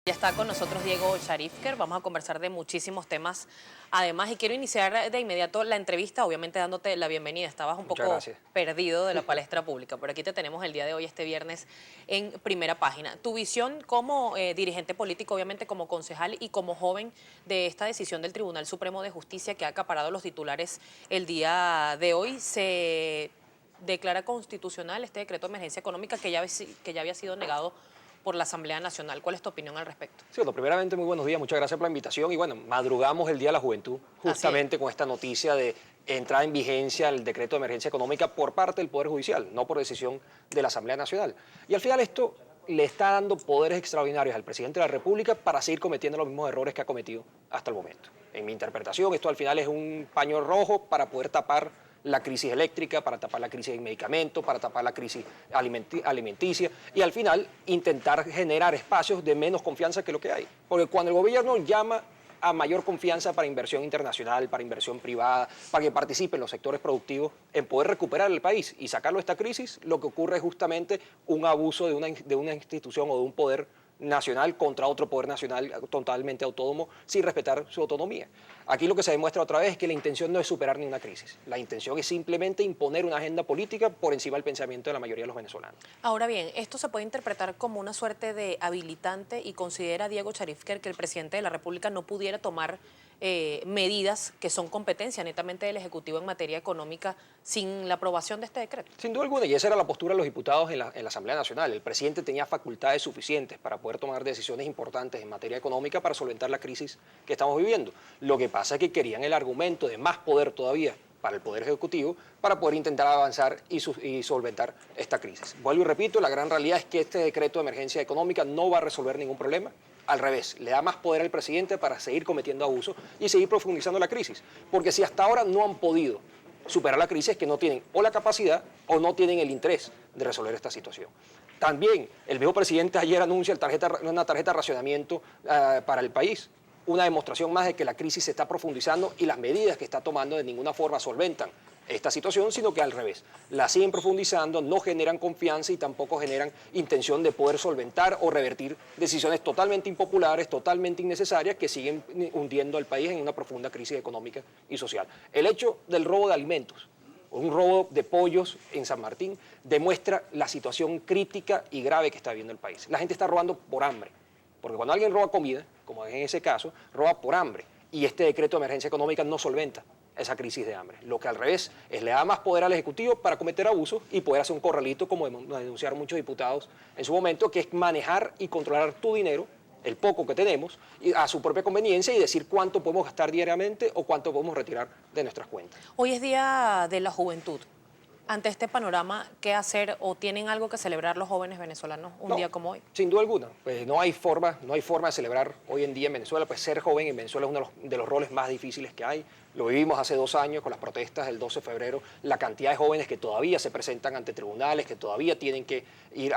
Ya está con nosotros Diego Sharifker, vamos a conversar de muchísimos temas además y quiero iniciar de inmediato la entrevista, obviamente dándote la bienvenida. Estabas un Muchas poco gracias. perdido de la palestra pública, pero aquí te tenemos el día de hoy, este viernes, en Primera Página. Tu visión como dirigente político, obviamente como concejal y como joven de esta decisión del Tribunal Supremo de Justicia que ha acaparado los titulares el día de hoy, se declara constitucional este decreto de emergencia económica que ya había sido negado por la Asamblea Nacional. ¿Cuál es tu opinión al respecto? Sí, bueno, primeramente muy buenos días, muchas gracias por la invitación y bueno, madrugamos el Día de la Juventud Así es. justamente con esta noticia de entrada en vigencia el decreto de emergencia económica por parte del Poder Judicial, no por decisión de la Asamblea Nacional. Y al final esto le está dando poderes extraordinarios al presidente de la República para seguir cometiendo los mismos errores que ha cometido hasta el momento. En mi interpretación, esto al final es un paño rojo para poder tapar la crisis eléctrica, para tapar la crisis de medicamentos, para tapar la crisis alimenticia y al final intentar generar espacios de menos confianza que lo que hay. Porque cuando el gobierno llama a mayor confianza para inversión internacional, para inversión privada, para que participen los sectores productivos en poder recuperar el país y sacarlo de esta crisis, lo que ocurre es justamente un abuso de una institución o de un poder nacional contra otro poder nacional totalmente autónomo sin respetar su autonomía. Aquí lo que se demuestra otra vez es que la intención no es superar ninguna crisis. La intención es simplemente imponer una agenda política por encima del pensamiento de la mayoría de los venezolanos. Ahora bien, esto se puede interpretar como una suerte de habilitante y considera Diego Sharifker que el presidente de la República no pudiera tomar medidas que son competencia netamente del Ejecutivo en materia económica sin la aprobación de este decreto. Sin duda alguna, y esa era la postura de los diputados en la Asamblea Nacional. El presidente tenía facultades suficientes para poder tomar decisiones importantes en materia económica para solventar la crisis que estamos viviendo. Lo que pasa es que querían el argumento de más poder todavía para el Poder Ejecutivo para poder intentar avanzar y solventar esta crisis. Vuelvo y repito, la gran realidad es que este decreto de emergencia económica no va a resolver ningún problema. Al revés, le da más poder al presidente para seguir cometiendo abusos y seguir profundizando la crisis. Porque si hasta ahora no han podido superar la crisis es que no tienen o la capacidad o no tienen el interés de resolver esta situación. También el viejo presidente ayer anuncia una tarjeta de racionamiento para el país, una demostración más de que la crisis se está profundizando y las medidas que está tomando de ninguna forma solventan esta situación, sino que al revés, la siguen profundizando, no generan confianza y tampoco generan intención de poder solventar o revertir decisiones totalmente impopulares, totalmente innecesarias, que siguen hundiendo al país en una profunda crisis económica y social. El hecho del robo de alimentos, un robo de pollos en San Martín, demuestra la situación crítica y grave que está viviendo el país. La gente está robando por hambre, porque cuando alguien roba comida, como en ese caso, roba por hambre, y este decreto de emergencia económica no solventa esa crisis de hambre. Lo que al revés es le da más poder al Ejecutivo para cometer abusos y poder hacer un corralito, como denunciaron muchos diputados en su momento, que es manejar y controlar tu dinero, el poco que tenemos, a su propia conveniencia y decir cuánto podemos gastar diariamente o cuánto podemos retirar de nuestras cuentas. Hoy es Día de la Juventud. Ante este panorama, ¿qué hacer o tienen algo que celebrar los jóvenes venezolanos un No, día como hoy? sin duda alguna. Pues no hay forma de celebrar hoy en día en Venezuela. Pues ser joven en Venezuela es uno de los roles más difíciles que hay. Lo vivimos hace 2 años con las protestas del 12 de febrero. La cantidad de jóvenes que todavía se presentan ante tribunales, que todavía tienen que ir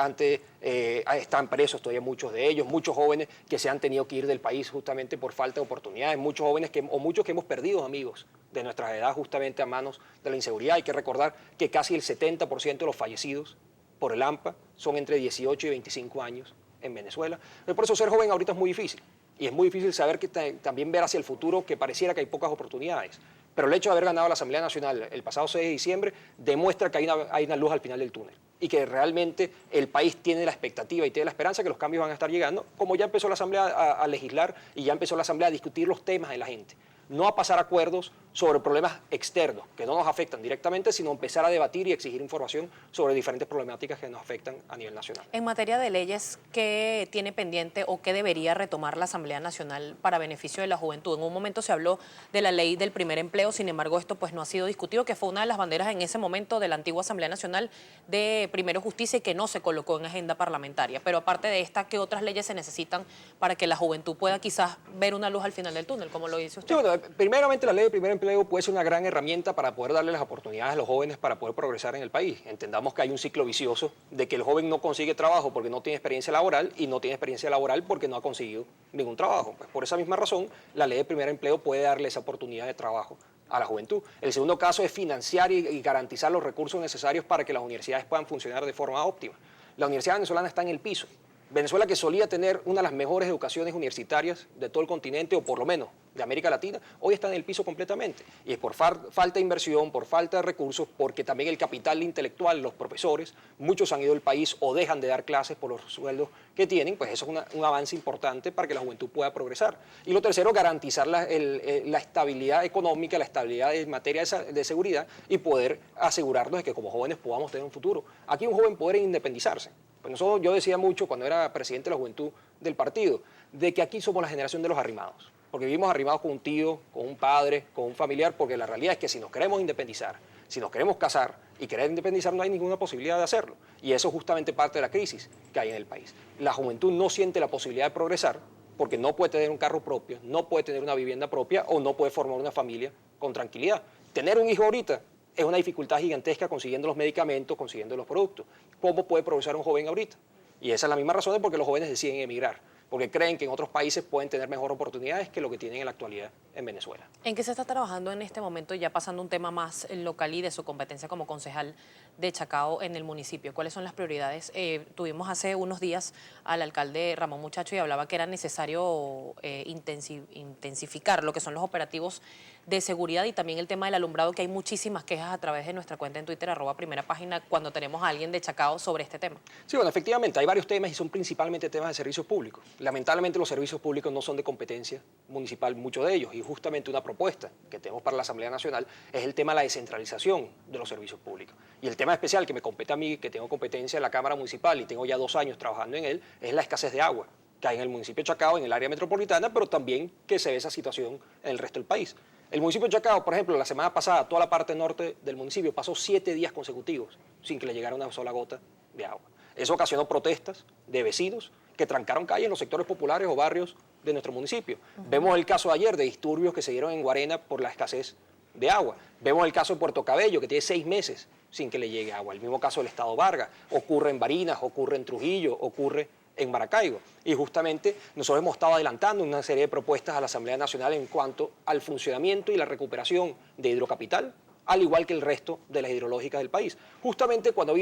están presos todavía muchos de ellos. Muchos jóvenes que se han tenido que ir del país justamente por falta de oportunidades. Muchos jóvenes muchos que hemos perdido amigos de nuestra edad justamente a manos de la inseguridad. Hay que recordar que casi el 70% de los fallecidos por el AMPA son entre 18 y 25 años en Venezuela. Por eso ser joven ahorita es muy difícil. Y es muy difícil saber que también ver hacia el futuro que pareciera que hay pocas oportunidades. Pero el hecho de haber ganado la Asamblea Nacional el pasado 6 de diciembre demuestra que hay una luz al final del túnel y que realmente el país tiene la expectativa y tiene la esperanza que los cambios van a estar llegando, como ya empezó la Asamblea a legislar y ya empezó la Asamblea a discutir los temas de la gente. No a pasar acuerdos sobre problemas externos que no nos afectan directamente, sino empezar a debatir y exigir información sobre diferentes problemáticas que nos afectan a nivel nacional. En materia de leyes, ¿qué tiene pendiente o qué debería retomar la Asamblea Nacional para beneficio de la juventud? En un momento se habló de la ley del primer empleo, sin embargo esto pues no ha sido discutido, que fue una de las banderas en ese momento de la antigua Asamblea Nacional de Primero Justicia y que no se colocó en agenda parlamentaria. Pero aparte de esta, ¿qué otras leyes se necesitan para que la juventud pueda quizás ver una luz al final del túnel, como lo dice Sí, usted? bueno, primeramente la ley de primer empleo puede ser una gran herramienta para poder darle las oportunidades a los jóvenes para poder progresar en el país. Entendamos que hay un ciclo vicioso de que el joven no consigue trabajo porque no tiene experiencia laboral y no tiene experiencia laboral porque no ha conseguido ningún trabajo. Pues por esa misma razón, la ley de primer empleo puede darle esa oportunidad de trabajo a la juventud. El segundo caso es financiar y garantizar los recursos necesarios para que las universidades puedan funcionar de forma óptima. La Universidad Venezolana está en el piso. Venezuela, que solía tener una de las mejores educaciones universitarias de todo el continente, o por lo menos de América Latina, hoy está en el piso completamente. Y es por falta de inversión, por falta de recursos, porque también el capital intelectual, los profesores, muchos han ido del país o dejan de dar clases por los sueldos que tienen, pues eso es un avance importante para que la juventud pueda progresar. Y lo tercero, garantizar la estabilidad económica, la estabilidad en materia de seguridad y poder asegurarnos de que como jóvenes podamos tener un futuro. Aquí un joven poder independizarse. Pues nosotros, yo decía mucho cuando era presidente de la juventud del partido, de que aquí somos la generación de los arrimados, porque vivimos arrimados con un tío, con un padre, con un familiar, porque la realidad es que si nos queremos independizar, si nos queremos casar y querer independizar, no hay ninguna posibilidad de hacerlo. Y eso es justamente parte de la crisis que hay en el país. La juventud no siente la posibilidad de progresar porque no puede tener un carro propio, no puede tener una vivienda propia o no puede formar una familia con tranquilidad. Tener un hijo ahorita es una dificultad gigantesca consiguiendo los medicamentos, consiguiendo los productos. ¿Cómo puede progresar un joven ahorita? Y esa es la misma razón de por qué los jóvenes deciden emigrar, porque creen que en otros países pueden tener mejores oportunidades que lo que tienen en la actualidad en Venezuela. ¿En qué se está trabajando en este momento, ya pasando un tema más local y de su competencia como concejal de Chacao en el municipio? ¿Cuáles son las prioridades? Tuvimos hace unos días al alcalde Ramón Muchacho y hablaba que era necesario intensificar lo que son los operativos de seguridad y también el tema del alumbrado, que hay muchísimas quejas a través de nuestra cuenta en Twitter, @primerapágina, cuando tenemos a alguien de Chacao sobre este tema. Sí, bueno, efectivamente, hay varios temas y son principalmente temas de servicios públicos. Lamentablemente los servicios públicos no son de competencia municipal, muchos de ellos, y justamente una propuesta que tenemos para la Asamblea Nacional es el tema de la descentralización de los servicios públicos. Y el tema especial que me compete a mí, que tengo competencia en la Cámara Municipal y tengo ya 2 años trabajando en él, es la escasez de agua que hay en el municipio de Chacao, en el área metropolitana, pero también que se ve esa situación en el resto del país. El municipio de Chacao, por ejemplo, la semana pasada, toda la parte norte del municipio pasó 7 días consecutivos sin que le llegara una sola gota de agua. Eso ocasionó protestas de vecinos que trancaron calles en los sectores populares o barrios de nuestro municipio. Vemos el caso de ayer de disturbios que se dieron en Guarena por la escasez de agua. Vemos el caso de Puerto Cabello, que tiene 6 meses sin que le llegue agua. El mismo caso del Estado Vargas. Ocurre en Barinas, ocurre en Trujillo, ocurre en Maracaibo. Y justamente nosotros hemos estado adelantando una serie de propuestas a la Asamblea Nacional en cuanto al funcionamiento y la recuperación de Hidrocapital, al igual que el resto de las hidrológicas del país. Justamente cuando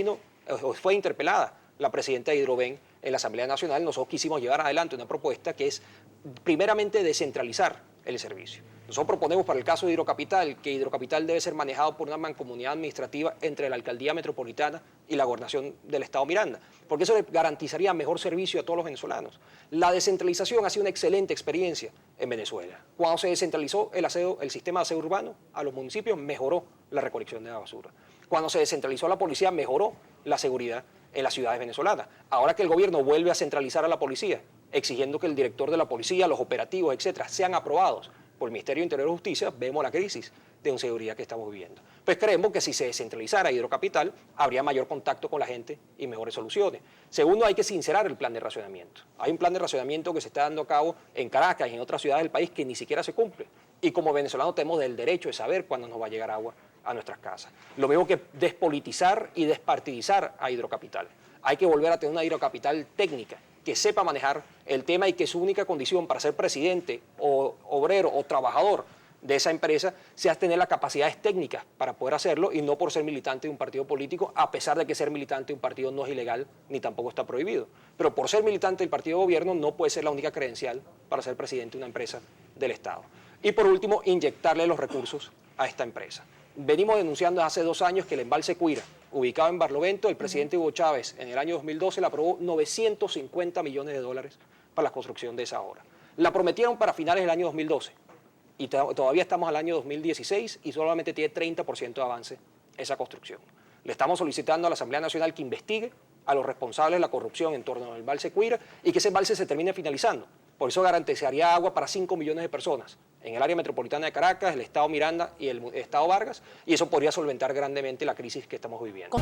fue interpelada la presidenta de Hidroven en la Asamblea Nacional, nosotros quisimos llevar adelante una propuesta que es primeramente descentralizar el servicio. Nosotros proponemos para el caso de Hidrocapital que Hidrocapital debe ser manejado por una mancomunidad administrativa entre la Alcaldía Metropolitana y la Gobernación del Estado Miranda, porque eso le garantizaría mejor servicio a todos los venezolanos. La descentralización ha sido una excelente experiencia en Venezuela. Cuando se descentralizó el sistema de aseo urbano a los municipios, mejoró la recolección de la basura. Cuando se descentralizó la policía, mejoró la seguridad en las ciudades venezolanas. Ahora que el gobierno vuelve a centralizar a la policía, exigiendo que el director de la policía, los operativos, etcétera, sean aprobados por el Ministerio de Interior y Justicia, vemos la crisis de inseguridad que estamos viviendo. Pues creemos que si se descentralizara Hidrocapital, habría mayor contacto con la gente y mejores soluciones. Segundo, hay que sincerar el plan de racionamiento. Hay un plan de racionamiento que se está dando a cabo en Caracas y en otras ciudades del país que ni siquiera se cumple. Y como venezolanos tenemos el derecho de saber cuándo nos va a llegar agua a nuestras casas. Lo mismo que despolitizar y despartidizar a Hidrocapital. Hay que volver a tener una Hidrocapital técnica, que sepa manejar el tema y que su única condición para ser presidente o obrero o trabajador de esa empresa sea tener las capacidades técnicas para poder hacerlo y no por ser militante de un partido político, a pesar de que ser militante de un partido no es ilegal ni tampoco está prohibido. Pero por ser militante del partido de gobierno no puede ser la única credencial para ser presidente de una empresa del Estado. Y por último, inyectarle los recursos a esta empresa. Venimos denunciando hace 2 años que el embalse Cuira, ubicado en Barlovento, el presidente Hugo Chávez en el año 2012 le aprobó $950 millones para la construcción de esa obra. La prometieron para finales del año 2012 y todavía estamos al año 2016 y solamente tiene 30% de avance esa construcción. Le estamos solicitando a la Asamblea Nacional que investigue a los responsables de la corrupción en torno al embalse Cuira y que ese embalse se termine finalizando. Por eso garantizaría agua para 5 millones de personas en el área metropolitana de Caracas, el Estado Miranda y el Estado Vargas, y eso podría solventar grandemente la crisis que estamos viviendo.